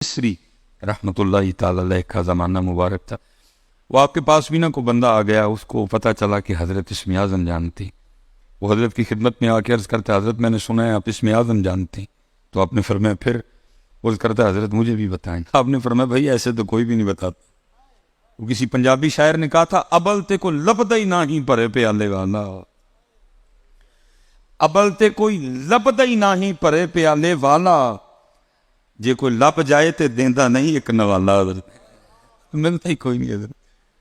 مصری رحمۃ اللہ تعالی علیہ کا زمانہ مبارک تھا. وہ آپ کے پاس بھی نا کوئی بندہ آ گیا, اس کو پتہ چلا کہ حضرت اسم اعظم جانتے. وہ حضرت کی خدمت میں آ کے عرض کرتے حضرت میں نے سنا ہے آپ اسم اعظم جانتے ہیں. تو آپ نے فرمایا پھر؟ عرض کرتا حضرت مجھے بھی بتائیں. آپ نے فرمایا بھائی ایسے تو کوئی بھی نہیں بتاتا. وہ کسی پنجابی شاعر نے کہا تھا ابل تے کو لبدا ہی نہ ہی پرے پیالے والا, ابل تے کوئی لبدا ہی نہ ہی پرے پیالے والا, جے کوئی لپ جائے تے دیندہ نہیں ایک نوالا. حضرت ملتا ہی کوئی نہیں حضرت,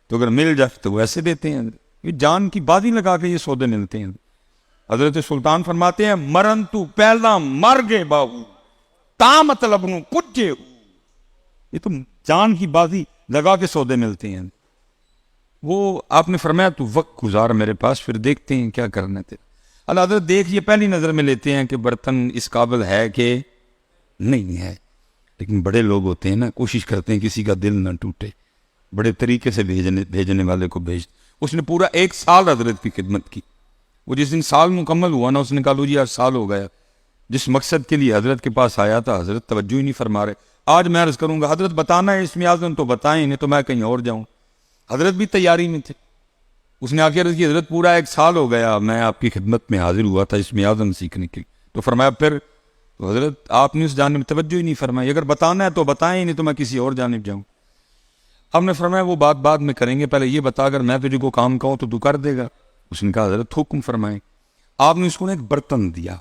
تو اگر مل جائے تو وہ ایسے دیتے ہیں. یہ جان کی بازی لگا کے یہ سودے ملتے ہیں. حضرت سلطان فرماتے ہیں مرن تو پہلا مر گے باہو تا مطلب نو کچھے ہو. یہ تو جان کی بازی لگا کے سودے ملتے ہیں. وہ آپ نے فرمایا تو وقت گزار میرے پاس, پھر دیکھتے ہیں کیا کرنا تھے. اللہ حضرت دیکھیے پہلی نظر میں لیتے ہیں کہ برتن اس قابل ہے کہ نہیں ہے, لیکن بڑے لوگ ہوتے ہیں نا, کوشش کرتے ہیں کسی کا دل نہ ٹوٹے, بڑے طریقے سے بھیجنے والے کو بھیج. اس نے پورا 1 سال حضرت کی خدمت کی. وہ جس دن سال مکمل ہوا نا, اس نے کہا لو جی آج سال ہو گیا. جس مقصد کے لیے حضرت کے پاس آیا تھا حضرت توجہ ہی نہیں فرما رہے. آج میں عرض کروں گا حضرت بتانا ہے اسم اعظم تو بتائیں, نہیں تو میں کہیں اور جاؤں. حضرت بھی تیاری میں تھے. اس نے آ کے عرض کی حضرت پورا 1 سال ہو گیا میں آپ کی خدمت میں حاضر ہوا تھا اسم اعظم سیکھنے کے لیے. تو فرمایا پھر؟ تو حضرت آپ نے اس جانب توجہ ہی نہیں فرمائی. اگر بتانا ہے تو بتائیں, نہیں تو میں کسی اور جانب جاؤں. ہم نے فرمایا وہ بات بعد میں کریں گے, پہلے یہ بتا اگر میں تجھے کو کام کہوں تو کر دے گا. اس نے کہا حضرت حکم فرمائیں. آپ نے اس کو ایک برتن دیا,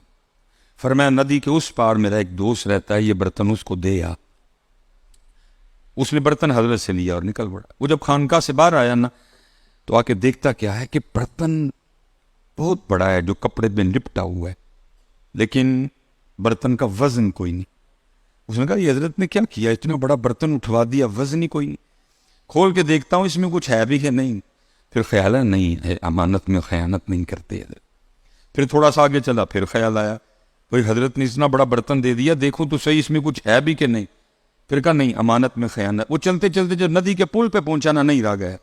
فرمایا ندی کے اس پار میرا ایک دوست رہتا ہے, یہ برتن اس کو دے آ. اس نے برتن حضرت سے لیا اور نکل پڑا. وہ جب خانقاہ سے باہر آیا نا, تو آ کے دیکھتا کیا ہے کہ برتن بہت بڑا ہے جو کپڑے میں لپٹا ہوا ہے, لیکن برتن کا وزن کوئی نہیں. اس نے کہا یہ حضرت نے کیا کیا, اتنا بڑا برتن اٹھوا دیا, وزن ہی کوئی نہیں. کھول کے دیکھتا ہوں اس میں کچھ ہے بھی کہ نہیں. پھر خیال ہے نہیں ہے, امانت میں خیانت نہیں کرتے حضرت. پھر تھوڑا سا آگے چلا, پھر خیال آیا بھائی حضرت نے اتنا بڑا برتن دے دیا, دیکھو تو صحیح اس میں کچھ ہے بھی کہ نہیں. پھر کہا نہیں امانت میں خیانت. وہ چلتے چلتے جب ندی کے پل پہ پہنچا نا, نہیں رہ گیا.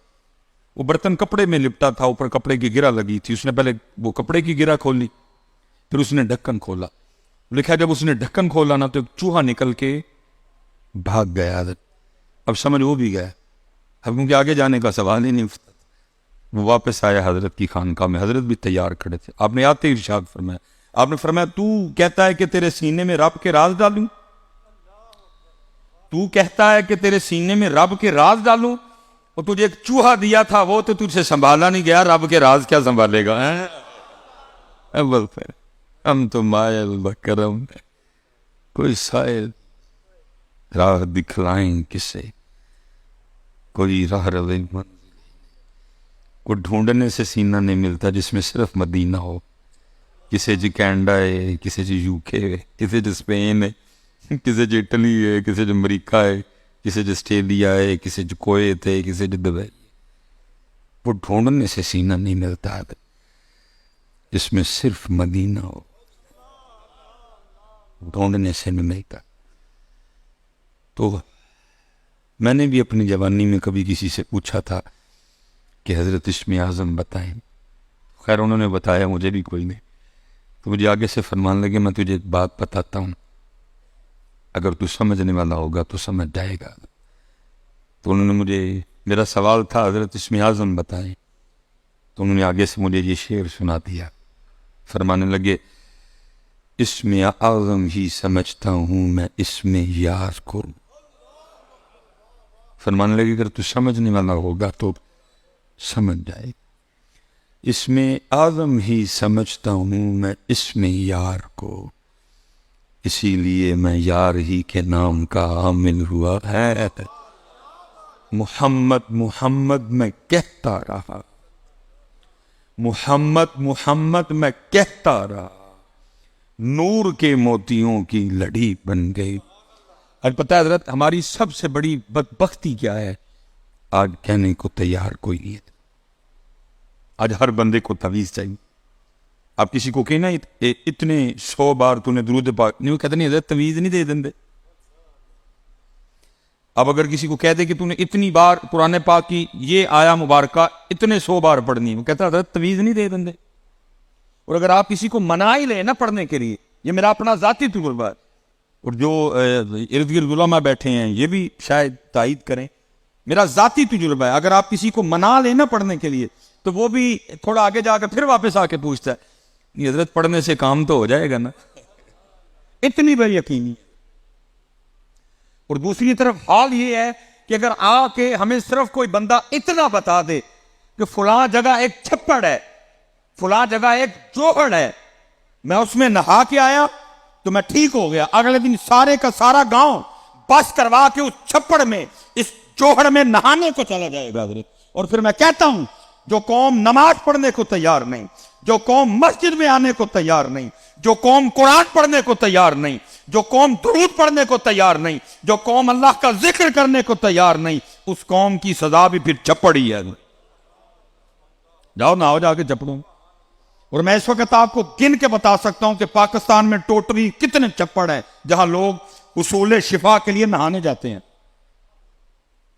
وہ برتن کپڑے میں لپٹا تھا, اوپر کپڑے کی گرہ لگی تھی. اس نے پہلے وہ کپڑے کی گرہ کھولی, پھر اس نے ڈھکن کھولا. لکھا جب اس نے ڈھکن کھولا نا تو ایک چوہا نکل کے بھاگ گیا حضرت. اب سمجھ وہ بھی گیا, اب کیونکہ آگے جانے کا سوال ہی نہیں اٹھتا. وہ واپس آیا حضرت کی خانقاہ میں, حضرت بھی تیار کھڑے تھے. آپ نے آتے ہی ارشاد فرمایا, آپ نے فرمایا تو کہتا ہے کہ تیرے سینے میں رب کے راز ڈالوں, تو کہتا ہے کہ تیرے سینے میں رب کے راز ڈالوں, اور تجھے ایک چوہا دیا تھا وہ تو تجھ سے سنبھالا نہیں گیا, رب کے راز کیا سنبھالے گا. اول پھر ہم تو مائل بکرم, کوئی سائل راہ دکھلائیں کسے, کوئی راہ روے منزل, کوئی ڈھونڈنے سے سینہ نہیں ملتا جس میں صرف مدینہ ہو. کسی جی کینیڈا ہے, کسی جی UK ہے, کسی جی اسپین ہے, کسی جی اٹلی ہے, کسی جی امریکہ ہے, کسی جی آسٹریلیا ہے, کسی جی کویت ہے, کسی جی دبئی. وہ ڈھونڈنے سے سینہ نہیں ملتا ہے جس میں صرف مدینہ ہو, ڈھونڈنے سے نہیں ملتا. تو میں نے بھی اپنی جوانی میں کبھی کسی سے پوچھا تھا کہ حضرت اسم اعظم بتائیں. خیر انہوں نے بتایا, مجھے بھی کوئی نہیں. تو مجھے آگے سے فرمان لگے میں تجھے ایک بات بتاتا ہوں, اگر تو سمجھنے والا ہوگا تو سمجھ جائے گا. تو انہوں نے مجھے, میرا سوال تھا حضرت اسم اعظم بتائیں, تو انہوں نے آگے سے مجھے یہ شعر سنا دیا. فرمانے لگے اسم اعظم ہی سمجھتا ہوں میں اسم یار کو. فرمانے لگے اگر تو سمجھنے والا ہوگا تو سمجھ جائے. اسم اعظم ہی سمجھتا ہوں میں اسم یار کو, اسی لیے میں یار ہی کے نام کا عامل ہوا ہے. محمد محمد میں کہتا رہا, محمد محمد میں کہتا رہا, نور کے موتیوں کی لڑی بن گئی. آج پتہ ہے حضرت ہماری سب سے بڑی بدبختی کیا ہے, آج کہنے کو تیار کوئی نہیں ہے. آج ہر بندے کو تعویذ چاہیے. آپ کسی کو کہنا اتنے 100 بار تو نے درود پاک نہیں, وہ کہتے نہیں حضرت تعویذ نہیں دے دیں. اب اگر کسی کو کہہ دے کہ تو نے اتنی بار قرآن پاک کی یہ آیا مبارکہ اتنے 100 بار پڑھنی, وہ کہتا حضرت تعویذ نہیں دے دیں. اور اگر آپ کسی کو منا ہی لیں نا پڑھنے کے لیے, یہ میرا اپنا ذاتی تجربہ ہے, اور جو ارد گرد علماء بیٹھے ہیں یہ بھی شاید تائید کریں. میرا ذاتی تجربہ ہے, اگر آپ کسی کو منا لیں نا پڑھنے کے لیے تو وہ بھی تھوڑا آگے جا کے پھر واپس آ کے پوچھتا ہے, حضرت پڑھنے سے کام تو ہو جائے گا نا, اتنی بے یقینی. اور دوسری طرف حال یہ ہے کہ اگر آ کے ہمیں صرف کوئی بندہ اتنا بتا دے کہ فلاں جگہ ایک چھپڑ ہے, فلاں جگہ ایک جوہڑ ہے, میں اس میں نہا کے آیا تو میں ٹھیک ہو گیا, اگلے دن سارے کا سارا گاؤں بس کروا کے اس چھپڑ میں اس جوہڑ میں نہانے کو چلا جائے گا. اور پھر میں کہتا ہوں جو قوم نماز پڑھنے کو تیار نہیں, جو قوم مسجد میں آنے کو تیار نہیں, جو قوم قرآن پڑھنے کو تیار نہیں, جو قوم درود پڑھنے کو تیار نہیں, جو قوم اللہ کا ذکر کرنے کو تیار نہیں, اس قوم کی سزا بھی پھر چپڑ ہی ہے. جاؤ نہ ہو جا کے چپڑوں. اور میں اس وقت آپ کو گن کے بتا سکتا ہوں کہ پاکستان میں ٹوٹلی کتنے چپڑ ہیں جہاں لوگ اصول شفا کے لیے نہانے جاتے ہیں.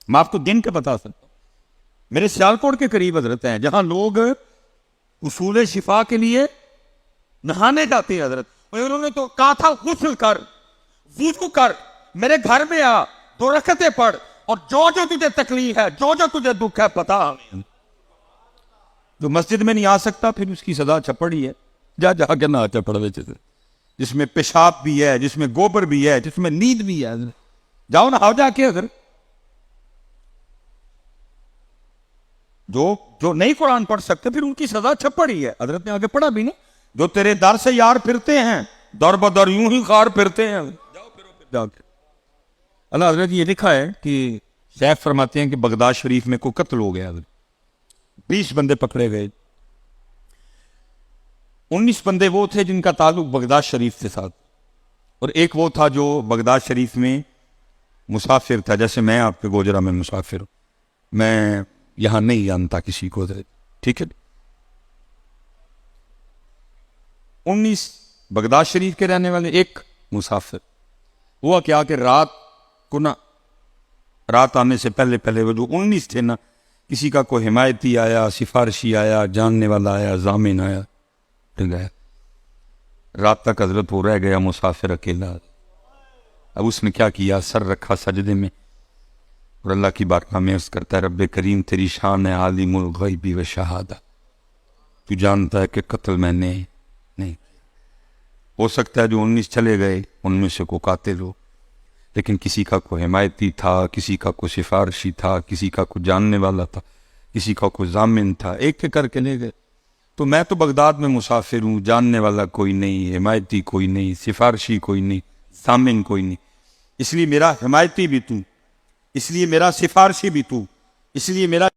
میں آپ کو گن کے بتا سکتا ہوں. میرے سیالکوٹ کے قریب حضرت ہیں جہاں لوگ اصول شفا کے لیے نہانے جاتے ہیں حضرت. انہوں نے تو کہا تھا غسل کر, وضو کر, میرے گھر میں آ, 2 رکعتیں پڑھ, اور جو جو تجھے تکلیف ہے, جو جو تجھے دکھ ہے پتا ہمیں. جو مسجد میں نہیں آ سکتا پھر اس کی سزا چپڑ ہی ہے. جا جا کے نہ چپڑ وچ, جس میں پیشاب بھی ہے, جس میں گوبر بھی ہے, جس میں نیند بھی ہے. جاؤ نہ جا کے. اگر جو نہیں قرآن پڑھ سکتے پھر ان کی سزا چھپڑ ہی ہے. حضرت نے آگے پڑھا بھی نا, جو تیرے در سے یار پھرتے ہیں در بدر یوں ہی خار پھرتے ہیں. جاؤ پھرو پھر جا کے. اللہ حضرت یہ لکھا ہے کہ شیخ فرماتے ہیں کہ بغداد شریف میں کوئی قتل ہو گیا, 20 بندے پکڑے گئے. 19 بندے وہ تھے جن کا تعلق بغداد شریف کے ساتھ, اور ایک وہ تھا جو بغداد شریف میں مسافر تھا. جیسے میں آپ کے گوجرا میں مسافر ہوں, میں یہاں نہیں جانتا کسی کو, ٹھیک ہے. 19 بغداد شریف کے رہنے والے, ایک مسافر. ہوا کیا کہ رات آنے سے پہلے وہ جو 19 تھے نا, کسی کا کوئی حمایتی آیا, سفارشی آیا, جاننے والا آیا, ضامن آیا, گیا. رات تک حضرت وہ رہ گیا مسافر اکیلا. اب اس نے کیا کیا, سر رکھا سجدے میں اور اللہ کی بارگاہ میں عرض کرتا ہے, رب کریم تیری شان ہے عالم الغیب و شہادہ, تو جانتا ہے کہ قتل میں نے نہیں. ہو سکتا ہے جو 19 چلے گئے ان میں سے کو قاتل ہو, لیکن کسی کا کوئی حمایتی تھا, کسی کا کوئی سفارشی تھا, کسی کا کوئی جاننے والا تھا, کسی کا کوئی ضامن تھا, ایک کے کر کے لے گئے. تو میں تو بغداد میں مسافر ہوں, جاننے والا کوئی نہیں, حمایتی کوئی نہیں, سفارشی کوئی نہیں, ضامن کوئی نہیں. اس لیے میرا حمایتی بھی تو, اس لیے میرا سفارشی بھی تو, اس لیے میرا